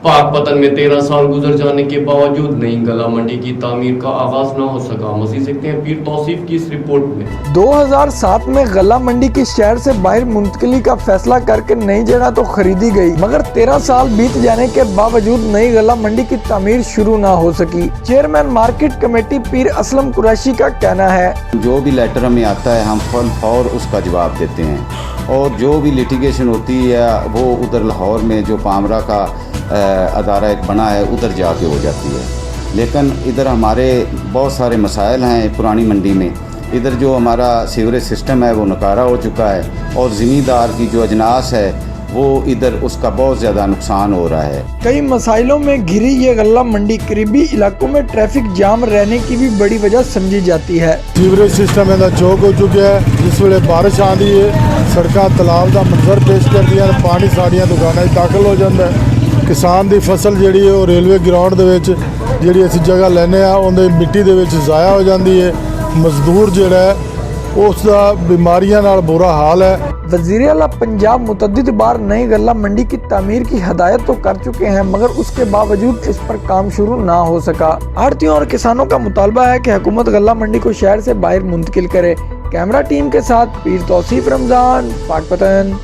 पाकपतन में 13 साल गुजर जाने के बावजूद नई गला मंडी की तामीर का आगाज न हो सका। मज़ीद देखते हैं पीर तौसीफ की इस रिपोर्ट में। 2007 में गला मंडी की शहर से बाहर मुंतकिली का फैसला करके नई जगह तो खरीदी गई, मगर 13 साल बीत जाने के बावजूद नई गला मंडी की तामीर शुरू न हो सकी। चेयरमैन मार्केट कमेटी पीर असलम कुरैशी का कहना है, जो भी लेटर हमें आता है हम फौर उसका जवाब देते हैं और जो भी लिटिगेशन होती है वो उधर लाहौर में जो पामरा का अदारा एक बना है उधर जाके हो जाती है। लेकिन इधर हमारे बहुत सारे मसाइल हैं पुरानी मंडी में। इधर जो हमारा सीवरेज सिस्टम है वो नकारा हो चुका है और ज़मींदार की जो अजनास है वो इधर उसका बहुत ज़्यादा नुकसान हो रहा है। कई मसाइलों में घिरी ये गल्ला मंडी करीबी इलाकों में ट्रैफिक जाम रहने की भी बड़ी वजह समझी जाती है। सीवरेज सिस्टम इहदा चौक हो चुका है। जिस वेले बारिश आती है सड़कां तलाब का मंजर पेश कर दिया, पानी साड़ियां दुकानां दाखिल हो जाता है। किसान की फसल जिहड़ी है वो रेलवे ग्राउंड दे विच जिहड़ी असीं जगह लैने आ उहदे मिट्टी दे विच ज़ाया हो जाती है। मजदूर जिहड़ा है उसका बीमारियां नाल बुरा हाल है। वज़ीर आला पंजाब मुतअद्दिद बार नई गल्ला मंडी की तामीर की हदायत तो कर चुके हैं, मगर उसके बावजूद इस पर काम शुरू ना हो सका। आढ़तियों और किसानों का मुतालबा है कि हुकूमत गल्ला मंडी को शहर से बाहर मुंतकिल करे। कैमरा टीम के साथ पीर तौसीफ रमजान, पाकपतन।